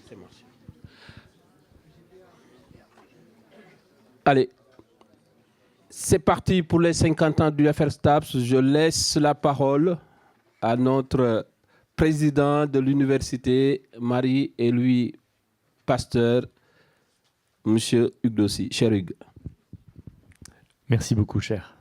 C'est moi. Allez, c'est parti pour les 50 ans du FR STAPS. Je laisse la parole à notre président de l'université, Marie et Louis Pasteur, M. Hugues Dossy. Cher Hugues. Merci beaucoup, cher.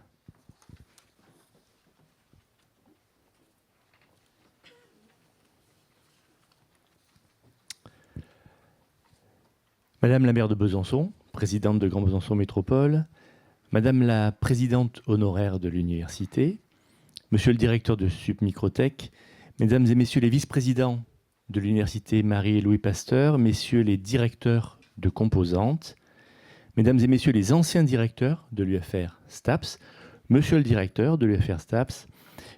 Madame la maire de Besançon, présidente de Grand Besançon Métropole, Madame la présidente honoraire de l'université, Monsieur le directeur de Submicrotech, Mesdames et Messieurs les vice-présidents de l'université Marie et Louis Pasteur, Messieurs les directeurs de composantes, Mesdames et Messieurs les anciens directeurs de l'UFR STAPS, Monsieur le directeur de l'UFR STAPS,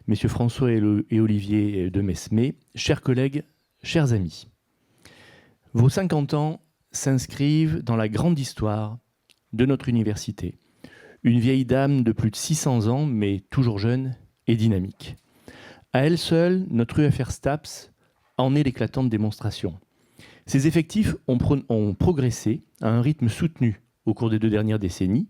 Messieurs François et Olivier de Mesmé, chers collègues, chers amis. Vos 50 ans s'inscrivent dans la grande histoire de notre université. Une vieille dame de plus de 600 ans, mais toujours jeune et dynamique. À elle seule, notre UFR STAPS en est l'éclatante démonstration. Ses effectifs ont progressé à un rythme soutenu au cours des 2 dernières décennies.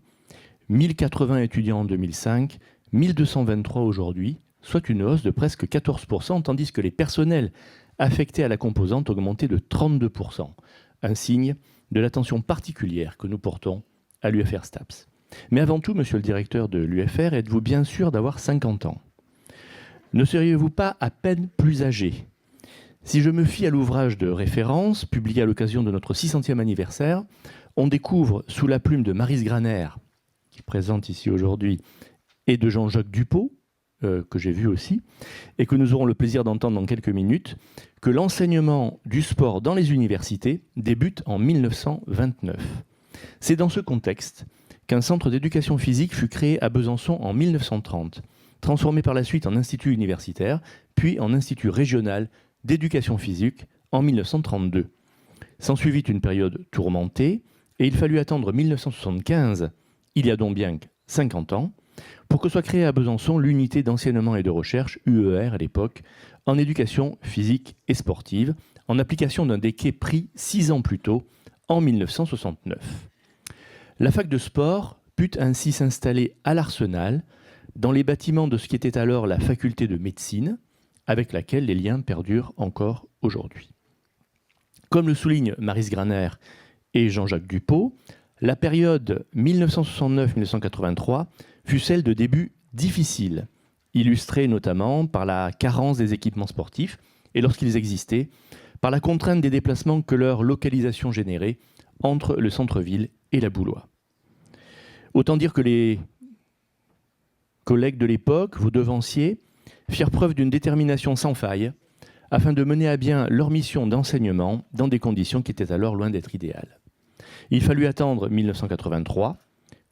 1080 étudiants en 2005, 1223 aujourd'hui, soit une hausse de presque 14%, tandis que les personnels affectés à la composante ont augmenté de 32%. Un signe de l'attention particulière que nous portons à l'UFR STAPS. Mais avant tout, monsieur le directeur de l'UFR, êtes-vous bien sûr d'avoir 50 ans? Ne seriez-vous pas à peine plus âgé? Si je me fie à l'ouvrage de référence, publié à l'occasion de notre 600e anniversaire, on découvre sous la plume de Maryse Graner, qui est présente ici aujourd'hui, et de Jean-Jacques Dupont, que j'ai vu aussi, et que nous aurons le plaisir d'entendre dans quelques minutes, que l'enseignement du sport dans les universités débute en 1929. C'est dans ce contexte qu'un centre d'éducation physique fut créé à Besançon en 1930, transformé par la suite en institut universitaire, puis en institut régional d'éducation physique en 1932. S'ensuivit une période tourmentée, et il fallut attendre 1975, il y a donc bien 50 ans, pour que soit créée à Besançon l'unité d'enseignement et de recherche, UER à l'époque, en éducation physique et sportive, en application d'un décret pris 6 ans plus tôt, en 1969. La fac de sport put ainsi s'installer à l'Arsenal, dans les bâtiments de ce qui était alors la faculté de médecine, avec laquelle les liens perdurent encore aujourd'hui. Comme le soulignent Maryse Graner et Jean-Jacques Dupont, la période 1969-1983 fut celle de débuts difficiles, illustrée notamment par la carence des équipements sportifs et, lorsqu'ils existaient, par la contrainte des déplacements que leur localisation générait entre le centre-ville et la Boulois. Autant dire que les collègues de l'époque, vos devanciers, firent preuve d'une détermination sans faille afin de mener à bien leur mission d'enseignement dans des conditions qui étaient alors loin d'être idéales. Il fallut attendre 1983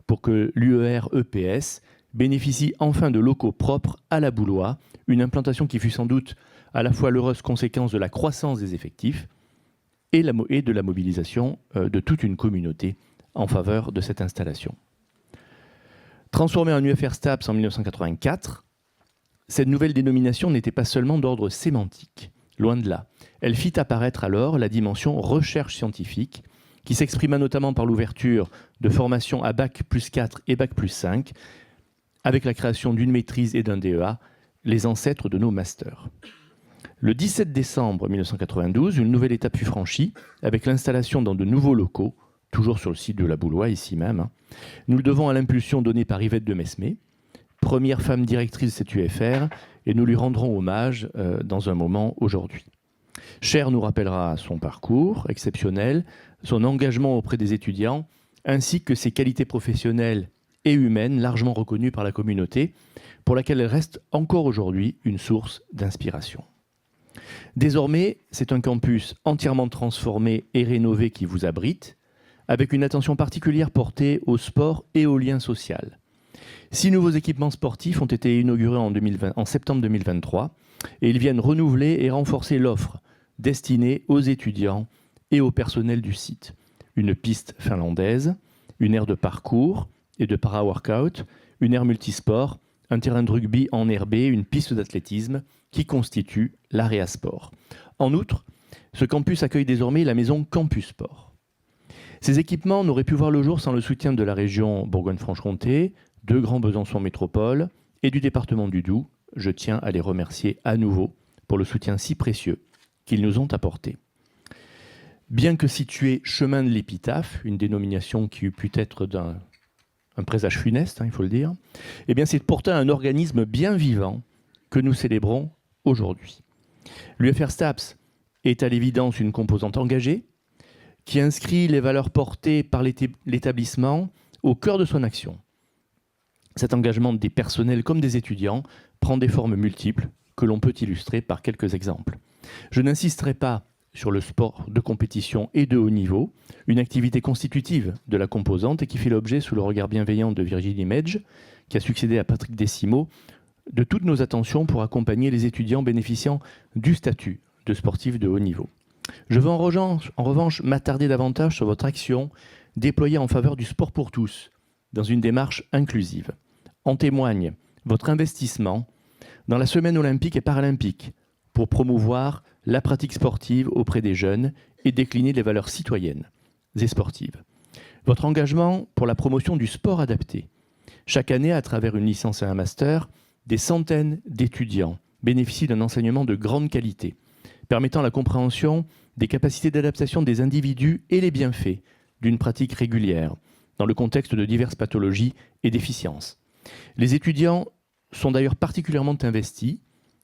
pour que l'UER EPS bénéficie enfin de locaux propres à la Boulois, une implantation qui fut sans doute à la fois l'heureuse conséquence de la croissance des effectifs et de la mobilisation de toute une communauté en faveur de cette installation. Transformée en UFR STAPS en 1984, cette nouvelle dénomination n'était pas seulement d'ordre sémantique, loin de là. Elle fit apparaître alors la dimension recherche scientifique, qui s'exprima notamment par l'ouverture de formations à Bac+4 et Bac+5, avec la création d'une maîtrise et d'un DEA, les ancêtres de nos masters. Le 17 décembre 1992, une nouvelle étape fut franchie, avec l'installation dans de nouveaux locaux, toujours sur le site de la Boulois, ici même. Nous le devons à l'impulsion donnée par Yvette de Mesmé, première femme directrice de cette UFR, et nous lui rendrons hommage dans un moment aujourd'hui. Cher nous rappellera son parcours exceptionnel, son engagement auprès des étudiants, ainsi que ses qualités professionnelles et humaines largement reconnues par la communauté, pour laquelle elle reste encore aujourd'hui une source d'inspiration. Désormais, c'est un campus entièrement transformé et rénové qui vous abrite, avec une attention particulière portée au sport et au lien social. 6 nouveaux équipements sportifs ont été inaugurés en septembre 2023 et ils viennent renouveler et renforcer l'offre destinée aux étudiants et au personnel du site. Une piste finlandaise, une aire de parcours et de para-workout, une aire multisport, un terrain de rugby enherbé, une piste d'athlétisme qui constitue l'Area Sport. En outre, Ce campus accueille désormais la maison Campus Sport. Ces équipements n'auraient pu voir le jour sans le soutien de la région Bourgogne-Franche-Comté, de Grand Besançon Métropole et du département du Doubs. Je tiens à les remercier à nouveau pour le soutien si précieux qu'ils nous ont apporté. Bien que situé chemin de l'Épitaphe, une dénomination qui eût pu être un présage funeste, il faut le dire, eh bien c'est pourtant un organisme bien vivant que nous célébrons aujourd'hui. L'UFR STAPS est à l'évidence une composante engagée qui inscrit les valeurs portées par l'établissement au cœur de son action. Cet engagement des personnels comme des étudiants prend des formes multiples que l'on peut illustrer par quelques exemples. Je n'insisterai pas sur le sport de compétition et de haut niveau, une activité constitutive de la composante et qui fait l'objet, sous le regard bienveillant de Virginie Medj, qui a succédé à Patrick Décimo, de toutes nos attentions pour accompagner les étudiants bénéficiant du statut de sportif de haut niveau. Je veux en revanche m'attarder davantage sur votre action déployée en faveur du sport pour tous, dans une démarche inclusive. En témoigne votre investissement dans la semaine olympique et paralympique pour promouvoir la pratique sportive auprès des jeunes et décliner les valeurs citoyennes et sportives. Votre engagement pour la promotion du sport adapté. Chaque année, à travers une licence et un master, des centaines d'étudiants bénéficient d'un enseignement de grande qualité, permettant la compréhension des capacités d'adaptation des individus et les bienfaits d'une pratique régulière, dans le contexte de diverses pathologies et déficiences. Les étudiants sont d'ailleurs particulièrement investis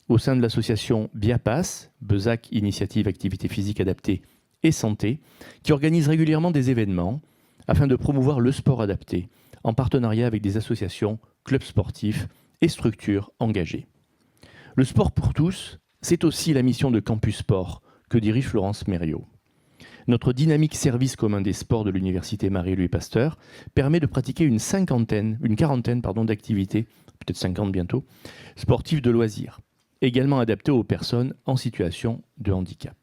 au sein de l'association BIAPAS, Bezac Initiative Activité Physique Adaptée et Santé, qui organise régulièrement des événements afin de promouvoir le sport adapté, en partenariat avec des associations, clubs sportifs et structures engagées. Le sport pour tous, c'est aussi la mission de Campus Sport que dirige Florence Mériot. Notre dynamique service commun des sports de l'Université Marie-Louis Pasteur permet de pratiquer une quarantaine d'activités, peut-être 50 bientôt, sportives de loisirs, également adaptées aux personnes en situation de handicap.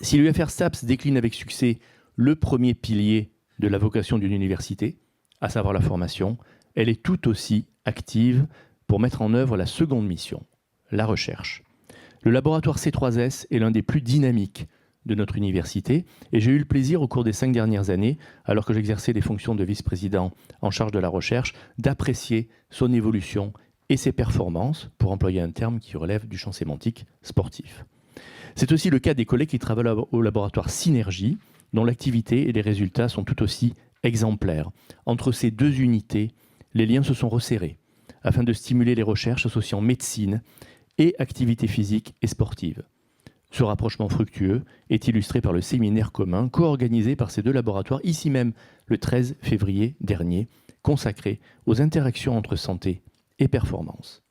Si l'UFR STAPS décline avec succès le premier pilier de la vocation d'une université, à savoir la formation, elle est tout aussi active pour mettre en œuvre la seconde mission, la recherche. Le laboratoire C3S est l'un des plus dynamiques de notre université et j'ai eu le plaisir au cours des 5 dernières années, alors que j'exerçais les fonctions de vice-président en charge de la recherche, d'apprécier son évolution et ses performances, pour employer un terme qui relève du champ sémantique sportif. C'est aussi le cas des collègues qui travaillent au laboratoire Synergie, dont l'activité et les résultats sont tout aussi exemplaires. Entre ces deux unités, les liens se sont resserrés afin de stimuler les recherches associant médecine et activité physique et sportive. Ce rapprochement fructueux est illustré par le séminaire commun co-organisé par ces deux laboratoires, ici même le 13 février dernier, consacré aux interactions entre santé et performance.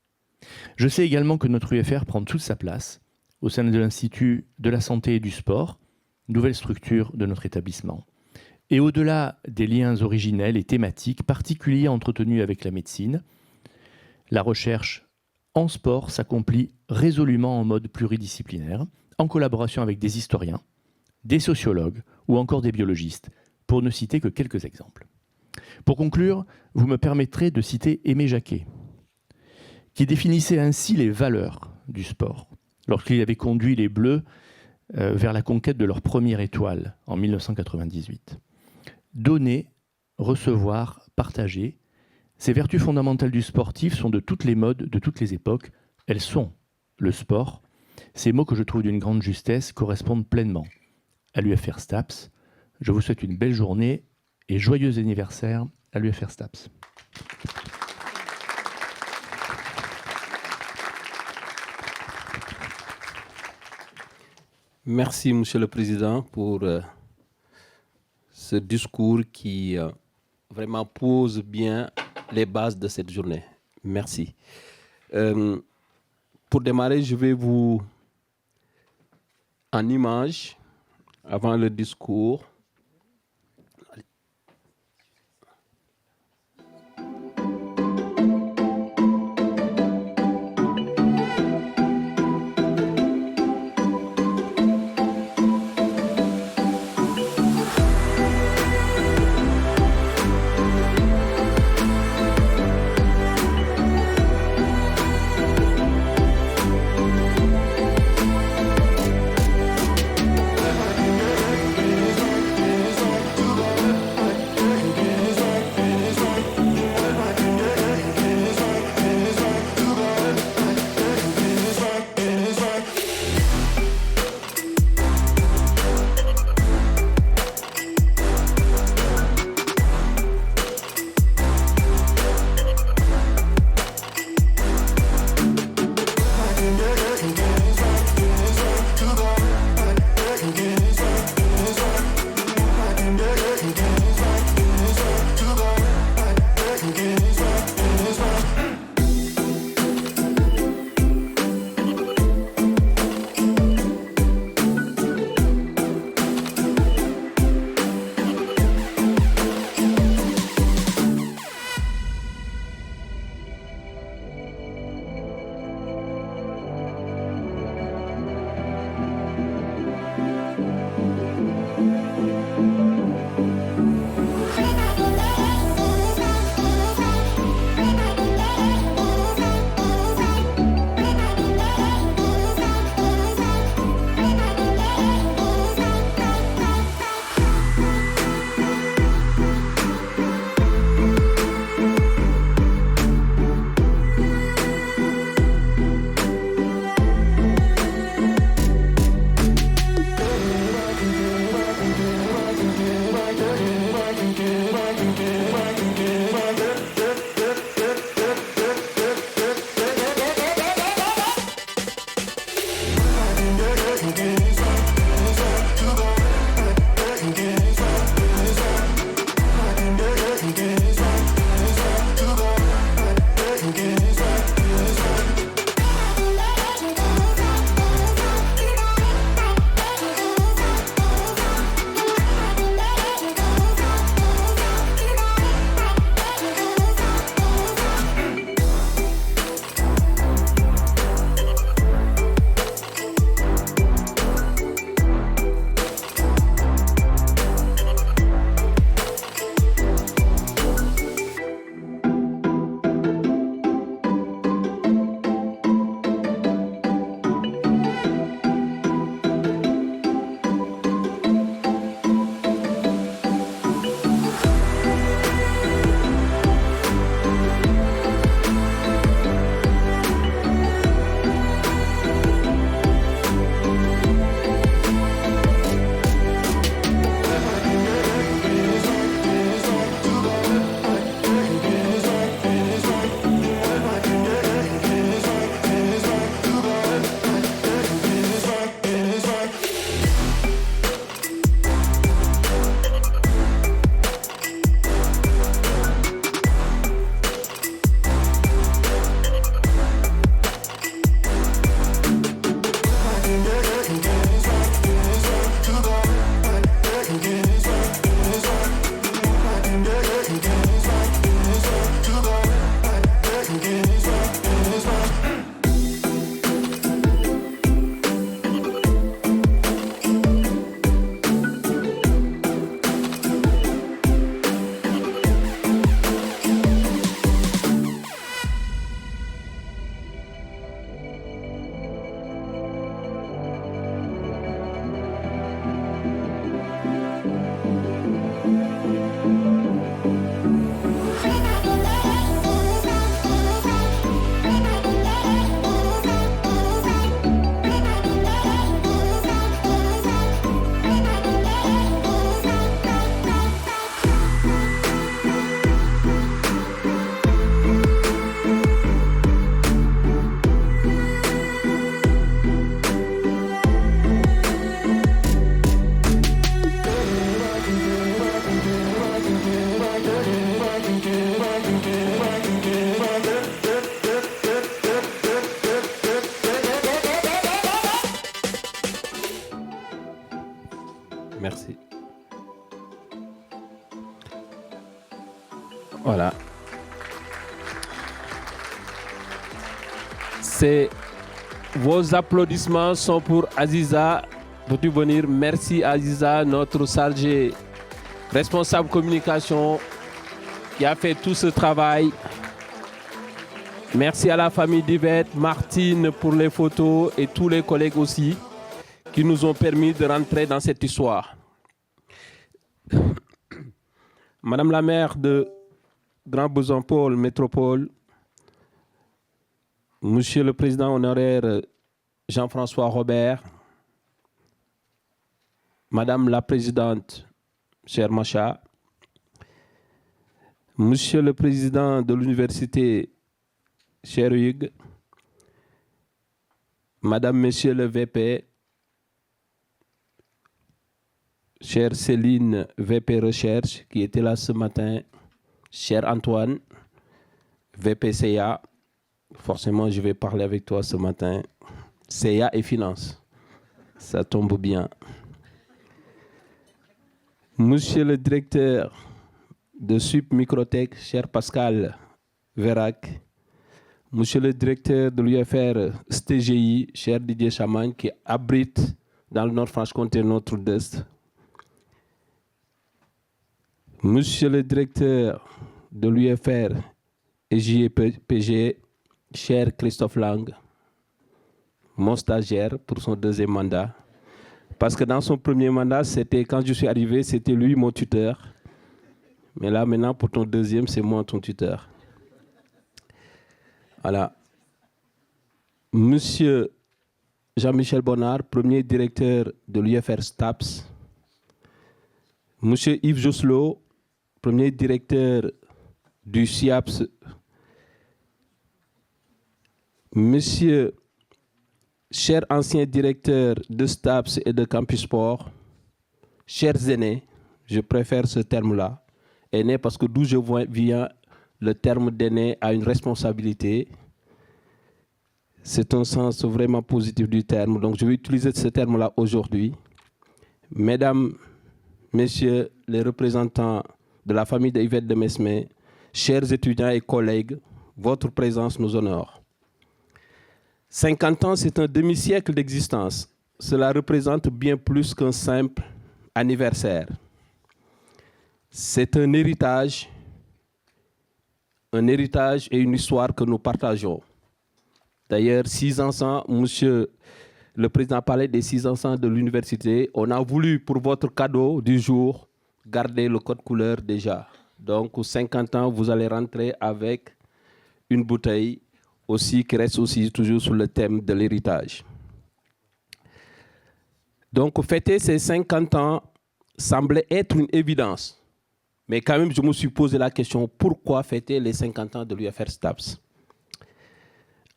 Je sais également que notre UFR prend toute sa place au sein de l'Institut de la santé et du sport, nouvelle structure de notre établissement. Et au-delà des liens originels et thématiques particuliers entretenus avec la médecine, la recherche en sport s'accomplit résolument en mode pluridisciplinaire, en collaboration avec des historiens, des sociologues ou encore des biologistes, pour ne citer que quelques exemples. Pour conclure, vous me permettrez de citer Aimé Jacquet, qui définissait ainsi les valeurs du sport, lorsqu'il avait conduit les Bleus vers la conquête de leur première étoile en 1998. Donner, recevoir, partager, ces vertus fondamentales du sportif sont de toutes les modes, de toutes les époques. Elles sont le sport. Ces mots que je trouve d'une grande justesse correspondent pleinement à l'UFR STAPS. Je vous souhaite une belle journée et joyeux anniversaire à l'UFR STAPS. Merci, Monsieur le Président, pour ce discours qui vraiment pose bien les bases de cette journée. Merci. Pour démarrer, je vais vous, en image, avant le discours, Merci. Voilà. Vos applaudissements sont pour Aziza. Peux-tu venir? Merci Aziza, notre chargée responsable communication qui a fait tout ce travail. Merci à la famille d'Yvette, Martine pour les photos et tous les collègues aussi qui nous ont permis de rentrer dans cette histoire. Madame la maire de Grand Besançon Métropole, Monsieur le Président honoraire Jean-François Robert, Madame la Présidente, chère Macha, Monsieur le Président de l'Université, cher Hugues, Madame, Monsieur le VP, chère Céline, VP Recherche, qui était là ce matin, cher Antoine, VP CA, forcément je vais parler avec toi ce matin, CA et Finance, ça tombe bien. Monsieur le directeur de Sup Microtech, cher Pascal Vérac, Monsieur le directeur de l'UFR STGI, cher Didier Chamagne, qui abrite dans le Nord-Franche-Comté notre DEST. Monsieur le directeur de l'UFR et JPG, cher Christophe Lang, mon stagiaire pour son deuxième mandat. Parce que dans son premier mandat, c'était quand je suis arrivé, c'était lui mon tuteur. Mais là, maintenant, pour ton deuxième, c'est moi ton tuteur. Voilà. Monsieur Jean-Michel Bonnard, premier directeur de l'UFR STAPS. Monsieur Yves Josselot, premier directeur du SIAPS. Monsieur, cher ancien directeur de STAPS et de Campus Sport, chers aînés, je préfère ce terme-là, aîné parce que d'où je viens, le terme d'aîné a une responsabilité. C'est un sens vraiment positif du terme, donc je vais utiliser ce terme-là aujourd'hui. Mesdames, Messieurs les représentants de la famille d'Yvette de Mesme, chers étudiants et collègues, votre présence nous honore. 50 ans, c'est un demi-siècle d'existence. Cela représente bien plus qu'un simple anniversaire. C'est un héritage et une histoire que nous partageons. D'ailleurs, 6 ans, monsieur le président parlait des 6 ans de l'université. On a voulu, pour votre cadeau du jour, garder le code couleur déjà. Donc, 50 ans, vous allez rentrer avec une bouteille aussi qui reste aussi toujours sur le thème de l'héritage. Donc, fêter ces 50 ans semblait être une évidence. Mais quand même, je me suis posé la question, pourquoi fêter les 50 ans de l'UFR STAPS?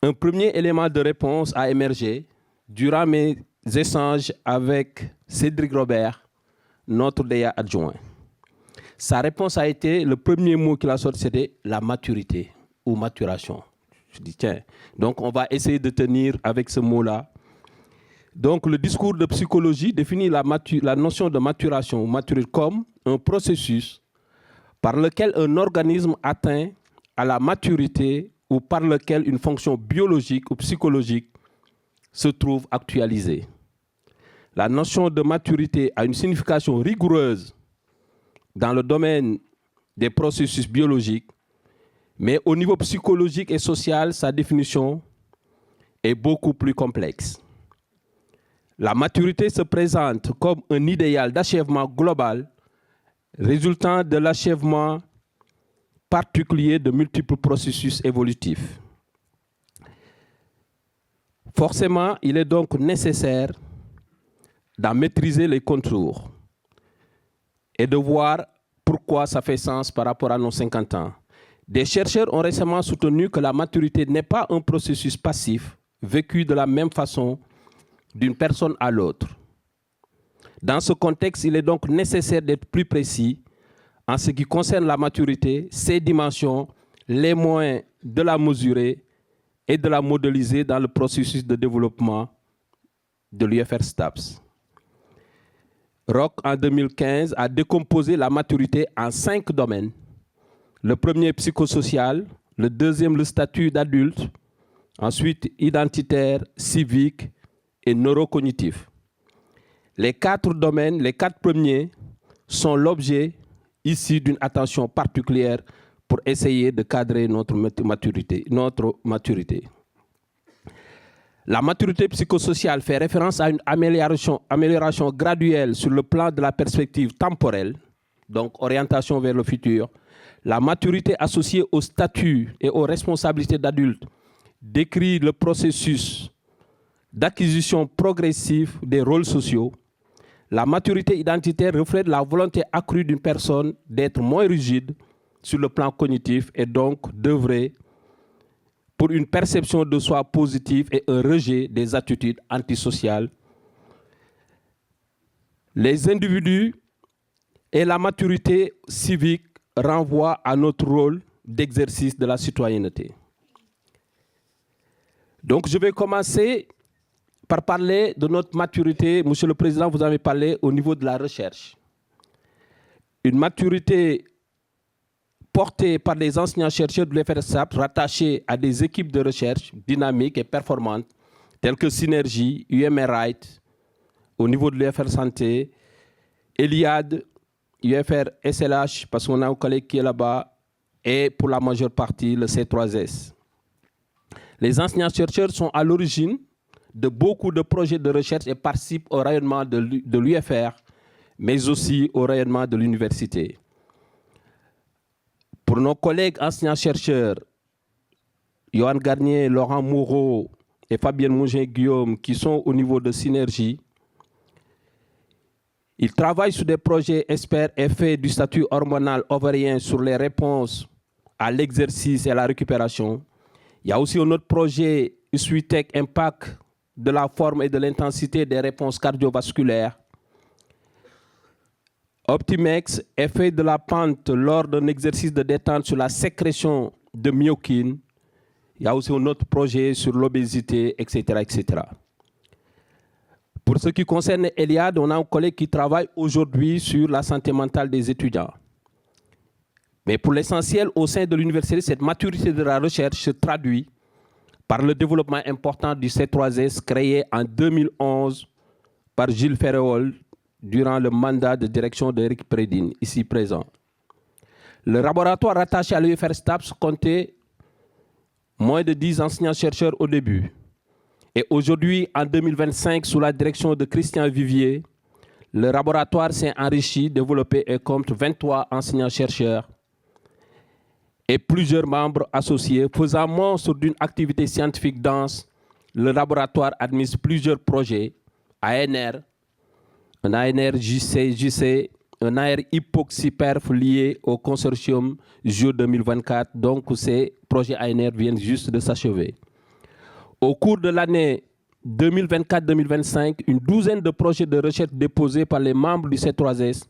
Un premier élément de réponse a émergé durant mes échanges avec Cédric Robert, notre DEA adjoint. Sa réponse a été, le premier mot qu'il a sorti, c'était la maturité ou maturation. Je dis, tiens, donc on va essayer de tenir avec ce mot-là. Donc le discours de psychologie définit la notion de maturation ou maturité comme un processus par lequel un organisme atteint à la maturité ou par lequel une fonction biologique ou psychologique se trouve actualisée. La notion de maturité a une signification rigoureuse dans le domaine des processus biologiques, mais au niveau psychologique et social, sa définition est beaucoup plus complexe. La maturité se présente comme un idéal d'achèvement global résultant de l'achèvement particulier de multiples processus évolutifs. Forcément, il est donc nécessaire d'en maîtriser les contours et de voir pourquoi ça fait sens par rapport à nos 50 ans. Des chercheurs ont récemment soutenu que la maturité n'est pas un processus passif vécu de la même façon d'une personne à l'autre. Dans ce contexte, il est donc nécessaire d'être plus précis en ce qui concerne la maturité, ses dimensions, les moyens de la mesurer et de la modéliser dans le processus de développement de l'UFR STAPS. Rock, en 2015, a décomposé la maturité en 5 domaines. Le premier, psychosocial. Le deuxième, le statut d'adulte. Ensuite, identitaire, civique et neurocognitif. Les 4 domaines, les 4 premiers, sont l'objet ici d'une attention particulière pour essayer de cadrer notre maturité. La maturité psychosociale fait référence à une amélioration graduelle sur le plan de la perspective temporelle, donc orientation vers le futur. La maturité associée au statut et aux responsabilités d'adulte décrit le processus d'acquisition progressive des rôles sociaux. La maturité identitaire reflète la volonté accrue d'une personne d'être moins rigide sur le plan cognitif et donc d'œuvrer pour une perception de soi positive et un rejet des attitudes antisociales. Les individus et la maturité civique renvoient à notre rôle d'exercice de la citoyenneté. Donc je vais commencer par parler de notre maturité. Monsieur le Président, vous avez parlé au niveau de la recherche. Une maturité portée par des enseignants-chercheurs de l'UFR-STAPS rattachés à des équipes de recherche dynamiques et performantes, telles que Synergie, UMR-Right, au niveau de l'UFR Santé, Eliade, UFR SLH, parce qu'on a un collègue qui est là-bas, et pour la majeure partie, le C3S. Les enseignants-chercheurs sont à l'origine de beaucoup de projets de recherche et participent au rayonnement de l'UFR, mais aussi au rayonnement de l'université. Pour nos collègues enseignants-chercheurs, Johan Garnier, Laurent Moreau et Fabienne Mougin-Guillaume, qui sont au niveau de Synergie, ils travaillent sur des projets experts effets du statut hormonal ovarien sur les réponses à l'exercice et à la récupération. Il y a aussi un autre projet, Suitech Impact, de la forme et de l'intensité des réponses cardiovasculaires. Optimex, effet de la pente lors d'un exercice de détente sur la sécrétion de myokine. Il y a aussi un autre projet sur l'obésité, etc., etc. Pour ce qui concerne Eliade, on a un collègue qui travaille aujourd'hui sur la santé mentale des étudiants. Mais pour l'essentiel, au sein de l'université, cette maturité de la recherche se traduit par le développement important du C3S créé en 2011 par Gilles Ferréol durant le mandat de direction d'Éric Prédine, ici présent. Le laboratoire rattaché à l'UFR-STAPS comptait moins de 10 enseignants-chercheurs au début. Et aujourd'hui, en 2025, sous la direction de Christian Vivier, le laboratoire s'est enrichi, développé et compte 23 enseignants-chercheurs et plusieurs membres associés. Faisant montre d'une activité scientifique dense, le laboratoire administre plusieurs projets, ANR, un ANR JC, un AR hypoxyperf lié au consortium JO 2024. Donc ces projets ANR viennent juste de s'achever. Au cours de l'année 2024-2025, une douzaine de projets de recherche déposés par les membres du C3S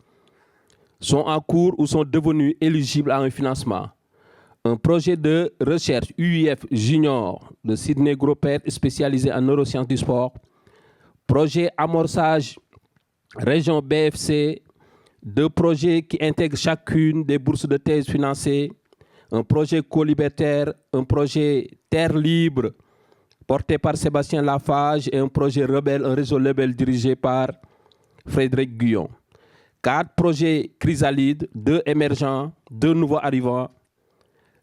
sont en cours ou sont devenus éligibles à un financement. Un projet de recherche UIF Junior de Sidney Gropet spécialisé en neurosciences du sport. Projet amorçage région BFC, 2 projets qui intègrent chacune des bourses de thèse financées. Un projet co-libertaire, un projet Terre libre porté par Sébastien Lafage et un projet rebelle, un réseau rebelle dirigé par Frédéric Guyon. 4 projets Chrysalide, 2 émergents, 2 nouveaux arrivants,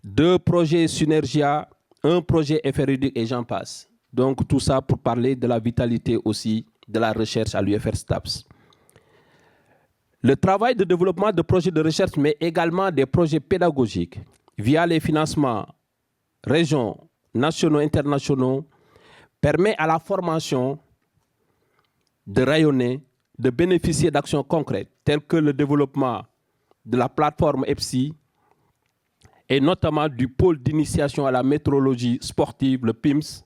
2 projets Synergia, 1 projet FRUD et j'en passe. Donc tout ça pour parler de la vitalité aussi de la recherche à l'UFR-STAPS. Le travail de développement de projets de recherche, mais également des projets pédagogiques via les financements régions, nationaux, internationaux, permet à la formation de rayonner, de bénéficier d'actions concrètes telles que le développement de la plateforme EPSI et notamment du pôle d'initiation à la météorologie sportive, le PIMS,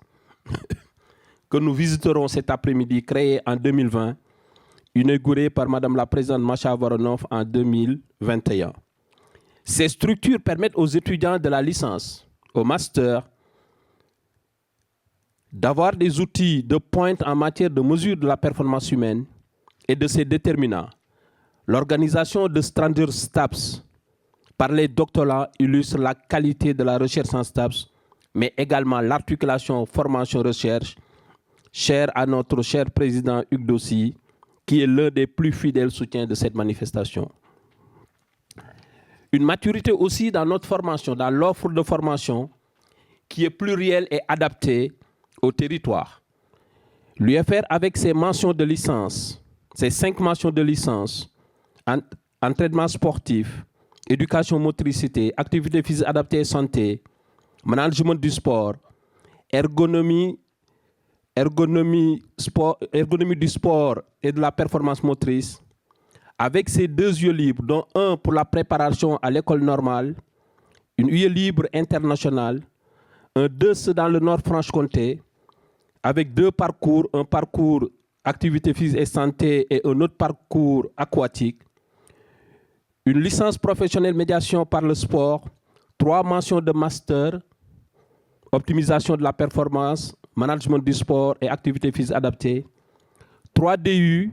que nous visiterons cet après-midi, créé en 2020, inauguré par Madame la Présidente Masha Voronov en 2021. Ces structures permettent aux étudiants de la licence, au master, d'avoir des outils de pointe en matière de mesure de la performance humaine et de ses déterminants, L'organisation de Stranger STAPS par les doctorants illustre la qualité de la recherche en STAPS, mais également l'articulation formation-recherche, chère à notre cher président Hugues Dossy, qui est l'un des plus fidèles soutiens de cette manifestation. Une maturité aussi dans notre formation, dans l'offre de formation, qui est plurielle et adaptée au territoire. L'UFR, avec ses mentions de licence, ses 5 mentions de licence, entraînement sportif, éducation motricité, activité physique adaptée et santé, management du sport, ergonomie du sport et de la performance motrice, avec ses 2 yeux libres, dont un pour la préparation à l'école normale, une UE libre internationale, un DEUS dans le Nord-Franche-Comté, avec 2 parcours, un parcours activité physique et santé et un autre parcours aquatique, une licence professionnelle médiation par le sport, 3 mentions de master, optimisation de la performance, management du sport et activité physique adaptée, 3 DU,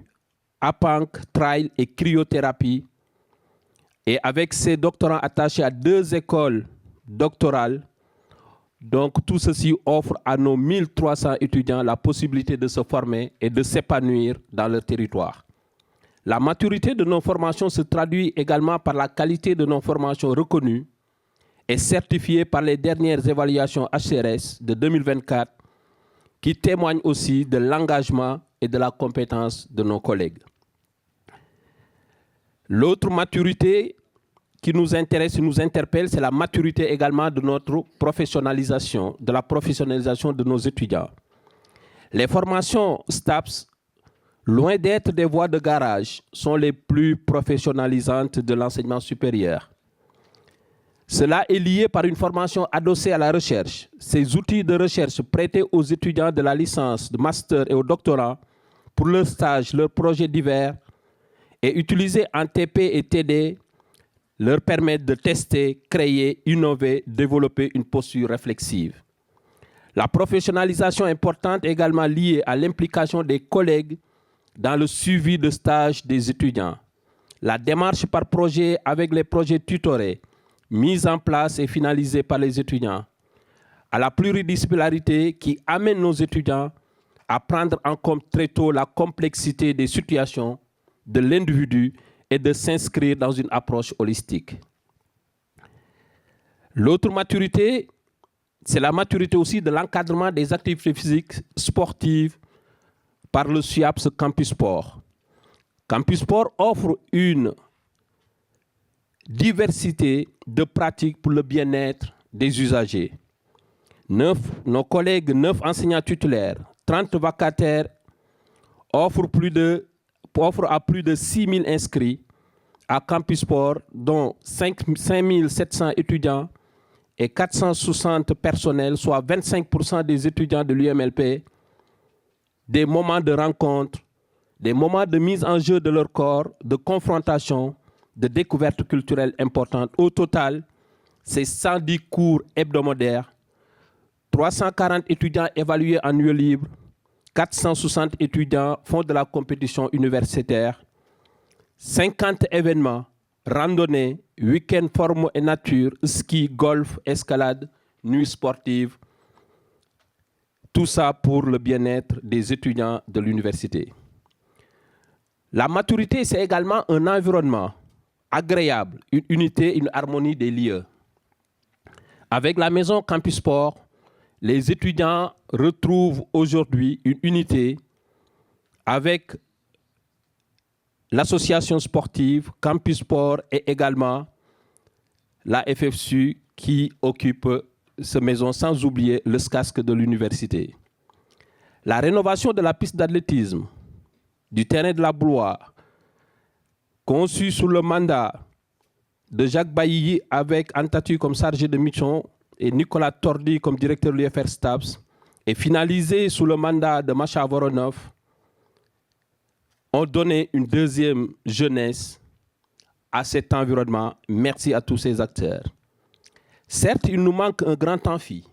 APANC, trail et cryothérapie, et avec ses doctorants attachés à 2 écoles doctorales. Donc tout ceci offre à nos 1300 étudiants la possibilité de se former et de s'épanouir dans leur territoire. La maturité de nos formations se traduit également par la qualité de nos formations reconnues et certifiées par les dernières évaluations HCRS de 2024 qui témoignent aussi de l'engagement et de la compétence de nos collègues. L'autre maturité qui nous intéresse et nous interpelle, c'est la maturité également de notre professionnalisation, de la professionnalisation de nos étudiants. Les formations STAPS, loin d'être des voies de garage, sont les plus professionnalisantes de l'enseignement supérieur. Cela est lié par une formation adossée à la recherche. Ces outils de recherche prêtés aux étudiants de la licence, de master et au doctorat pour leurs stages, leurs projets divers et utilisés en TP et TD leur permettent de tester, créer, innover, développer une posture réflexive. La professionnalisation importante est également liée à l'implication des collègues dans le suivi de stage des étudiants. La démarche par projet avec les projets tutorés, mise en place et finalisée par les étudiants, à la pluridisciplinarité qui amène nos étudiants à prendre en compte très tôt la complexité des situations de l'individu et de s'inscrire dans une approche holistique. L'autre maturité, c'est la maturité aussi de l'encadrement des activités physiques sportives par le SUAPS Campus Sport. Campus Sport offre une diversité de pratiques pour le bien-être des usagers. Nos collègues, 9 enseignants titulaires, 30 vacataires offrent à plus de 6 000 inscrits à Campus Sport, dont 5 700 étudiants et 460 personnels, soit 25% des étudiants de l'UMLP, des moments de rencontre, des moments de mise en jeu de leur corps, de confrontation, de découverte culturelle importante. Au total, c'est 110 cours hebdomadaires, 340 étudiants évalués en lieu libre, 460 étudiants font de la compétition universitaire, 50 événements, randonnées, week-end forme et nature, ski, golf, escalade, nuit sportive. Tout ça pour le bien-être des étudiants de l'université. La maturité, c'est également un environnement agréable, une unité, une harmonie des lieux. Avec la maison Campus Sport, les étudiants retrouvent aujourd'hui une unité avec l'association sportive Campus Sport et également la FFSU qui occupe cette maison, sans oublier le SCASC de l'université. La rénovation de la piste d'athlétisme, du terrain de la Blois, conçue sous le mandat de Jacques Bailly avec Antatu comme chargé de mission et Nicolas Tordi comme directeur de l'UFR STAPS, et finalisée sous le mandat de Macha Voronov, ont donné une deuxième jeunesse à cet environnement. Merci à tous ces acteurs. Certes, il nous manque un grand amphi,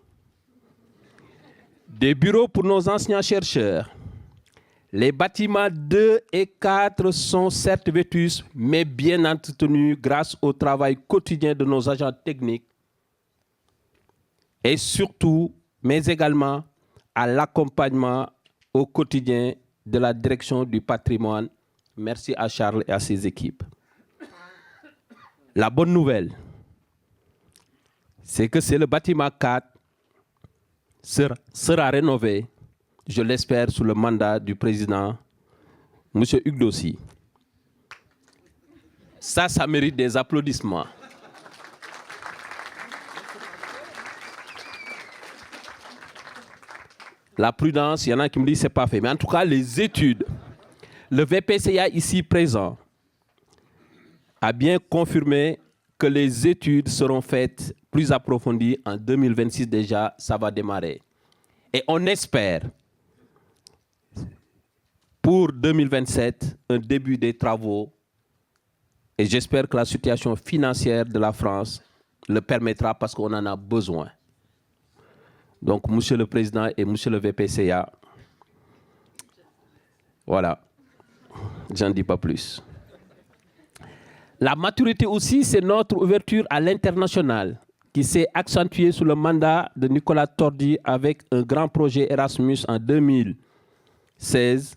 des bureaux pour nos anciens chercheurs, Les bâtiments 2 et 4 sont certes vétustes, mais bien entretenus grâce au travail quotidien de nos agents techniques et surtout, mais également à l'accompagnement au quotidien de la direction du patrimoine. Merci à Charles et à ses équipes. La bonne nouvelle, c'est que le bâtiment 4 sera rénové, je l'espère, sous le mandat du président, M. Hugues Dossi. Ça mérite des applaudissements. La prudence, il y en a qui me disent que ce n'est pas fait. Mais en tout cas, les études, le VPCA ici présent a bien confirmé que les études seront faites plus approfondies en 2026 déjà, ça va démarrer. Et on espère pour 2027 un début des travaux et j'espère que la situation financière de la France le permettra parce qu'on en a besoin. Donc, Monsieur le Président et Monsieur le VPCA, voilà, j'en dis pas plus. La maturité aussi, c'est notre ouverture à l'international qui s'est accentuée sous le mandat de Nicolas Tordi avec un grand projet Erasmus en 2016,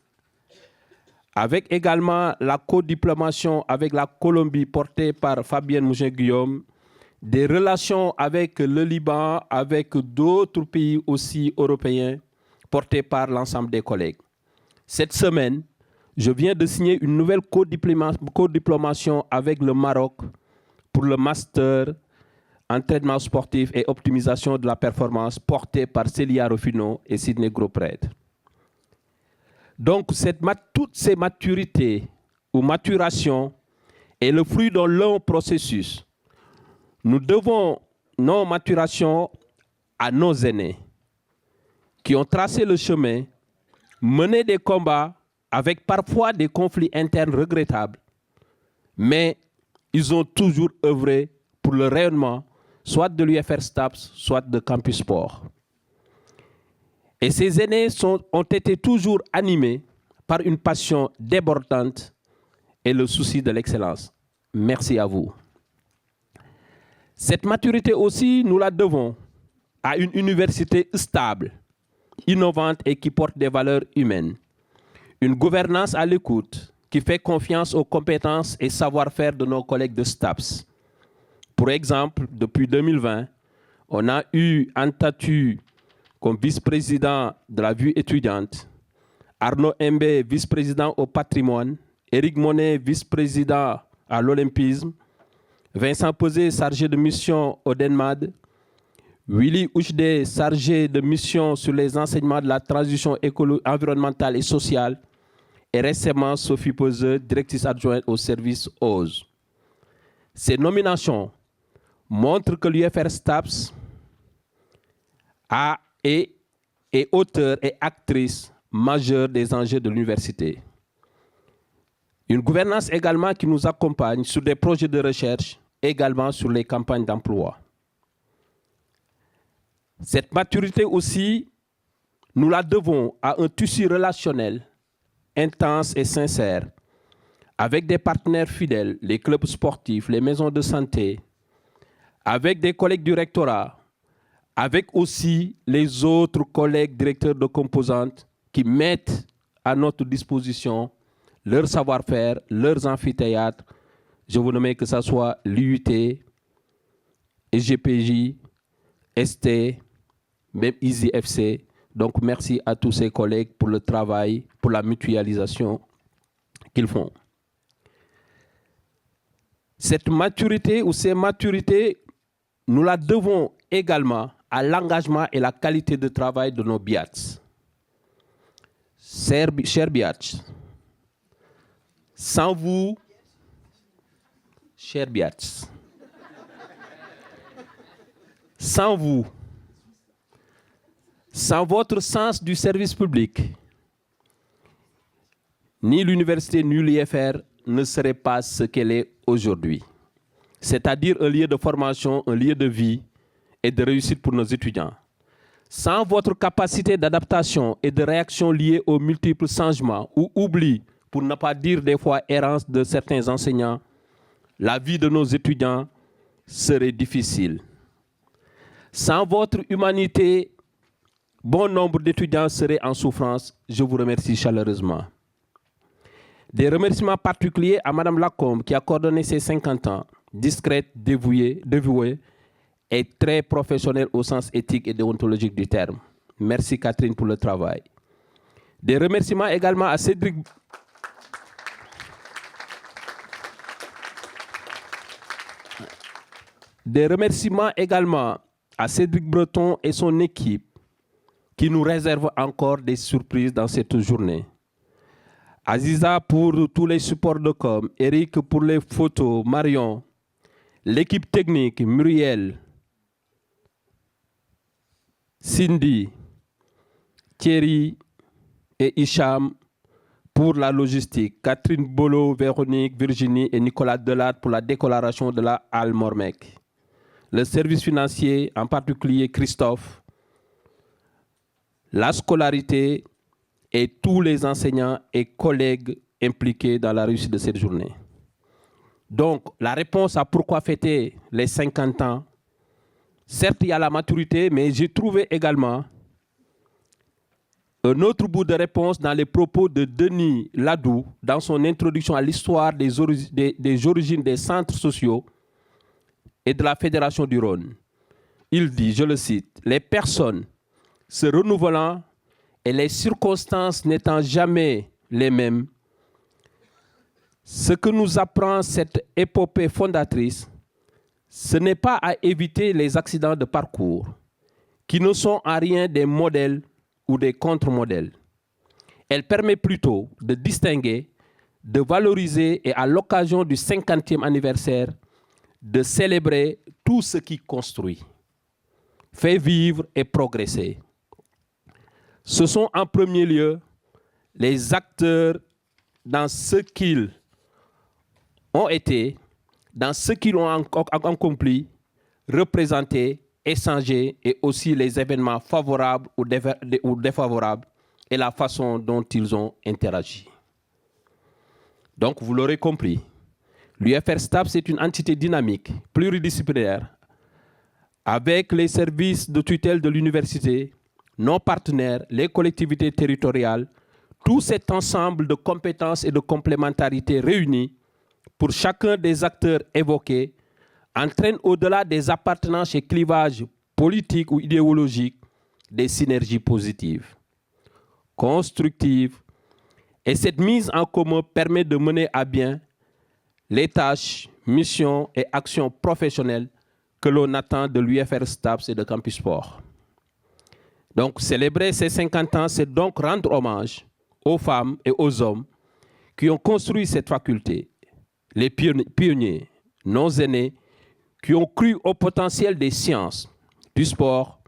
avec également la co-diplomation avec la Colombie portée par Fabienne Mougin-Guillaume, des relations avec le Liban, avec d'autres pays aussi européens portés par l'ensemble des collègues. Cette semaine, je viens de signer une nouvelle co-diplomation avec le Maroc pour le master entraînement sportif et optimisation de la performance porté par Célia Rufino et Sidney Gropred. Donc, toutes ces maturités ou maturations est le fruit d'un long processus. Nous devons nos maturations à nos aînés qui ont tracé le chemin, mené des combats avec parfois des conflits internes regrettables, mais ils ont toujours œuvré pour le rayonnement, soit de l'UFR STAPS, soit de Campus Sport. Et ces aînés ont été toujours animés par une passion débordante et le souci de l'excellence. Merci à vous. Cette maturité aussi, nous la devons à une université stable, innovante et qui porte des valeurs humaines. Une gouvernance à l'écoute qui fait confiance aux compétences et savoir-faire de nos collègues de STAPS. Pour exemple, depuis 2020, on a eu Antatu comme vice-président de la vue étudiante, Arnaud Mbé, vice-président au patrimoine, Éric Monet, vice-président à l'olympisme, Vincent Posé, chargé de mission au DENMAD, Willy Ouchdé, chargé de mission sur les enseignements de la transition environnementale et sociale, et récemment Sophie Posé, directrice adjointe au service OSE. Ces nominations montrent que l'UFR STAPS est auteur et actrice majeure des enjeux de l'université. Une gouvernance également qui nous accompagne sur des projets de recherche, également sur les campagnes d'emploi. Cette maturité aussi, nous la devons à un tissu relationnel intense et sincère, avec des partenaires fidèles, les clubs sportifs, les maisons de santé, avec des collègues du rectorat, avec aussi les autres collègues directeurs de composantes qui mettent à notre disposition leur savoir-faire, leurs amphithéâtres. Je vous nomme que ce soit l'UT, SGPJ, ST, même Easy FC. Donc merci à tous ces collègues pour le travail, pour la mutualisation qu'ils font. Cette maturité ou ces maturités, nous la devons également à l'engagement et la qualité de travail de nos BIATS. Chers BIATS, sans vous, chers BIATS, sans vous, sans votre sens du service public, ni l'université ni l'UFR ne serait pas ce qu'elle est aujourd'hui. C'est-à-dire un lieu de formation, un lieu de vie et de réussite pour nos étudiants. Sans votre capacité d'adaptation et de réaction liée aux multiples changements ou oubli, pour ne pas dire des fois errance de certains enseignants, la vie de nos étudiants serait difficile. Sans votre humanité, bon nombre d'étudiants seraient en souffrance. Je vous remercie chaleureusement. Des remerciements particuliers à Mme Lacombe qui a coordonné ces 50 ans, discrète, dévouée et très professionnelle au sens éthique et déontologique du terme. Merci Catherine pour le travail. Des remerciements également à Cédric... Des remerciements également à Cédric Breton et son équipe qui nous réservent encore des surprises dans cette journée. Aziza pour tous les supports de com, Eric pour les photos, Marion, l'équipe technique, Muriel, Cindy, Thierry et Hicham pour la logistique, Catherine Bolo, Véronique, Virginie et Nicolas Delade pour la décoloration de la Halle Mormec. Le service financier, en particulier Christophe, la scolarité et tous les enseignants et collègues impliqués dans la réussite de cette journée. Donc, la réponse à pourquoi fêter les 50 ans, certes, il y a la maturité, mais j'ai trouvé également un autre bout de réponse dans les propos de Denis Ladou dans son introduction à l'histoire des origines des centres sociaux et de la Fédération du Rhône. Il dit, je le cite, « Les personnes se renouvelant et les circonstances n'étant jamais les mêmes, ce que nous apprend cette épopée fondatrice, ce n'est pas à éviter les accidents de parcours, qui ne sont en rien des modèles ou des contre-modèles. Elle permet plutôt de distinguer, de valoriser et à l'occasion du 50e anniversaire, de célébrer tout ce qui construit, fait vivre et progresser. Ce sont en premier lieu les acteurs dans ce qu'ils ont été, dans ce qu'ils ont accompli, représenté, échangé et aussi les événements favorables ou défavorables et la façon dont ils ont interagi. Donc, vous l'aurez compris, l'UFR STAPS, c'est une entité dynamique, pluridisciplinaire, avec les services de tutelle de l'université, nos partenaires, les collectivités territoriales, tout cet ensemble de compétences et de complémentarité réunis pour chacun des acteurs évoqués entraîne au-delà des appartenances et clivages politiques ou idéologiques des synergies positives, constructives, et cette mise en commun permet de mener à bien les tâches, missions et actions professionnelles que l'on attend de l'UFR STAPS et de Campus Sport. Donc, célébrer ces 50 ans, c'est donc rendre hommage aux femmes et aux hommes qui ont construit cette faculté, les pionniers, nos aînés, qui ont cru au potentiel des sciences, du sport,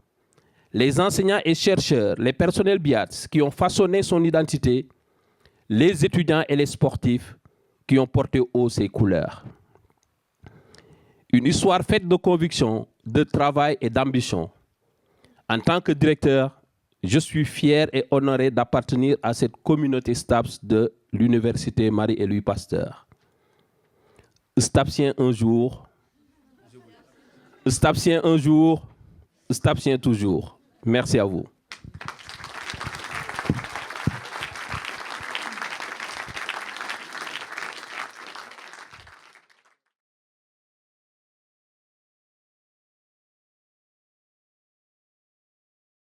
les enseignants et chercheurs, les personnels BIATS qui ont façonné son identité, les étudiants et les sportifs qui ont porté haut ses couleurs. Une histoire faite de conviction, de travail et d'ambition. En tant que directeur, je suis fier et honoré d'appartenir à cette communauté STAPS de l'Université Marie et Louis Pasteur. STAPSien un jour, STAPSien un jour, STAPSien toujours. Merci à vous.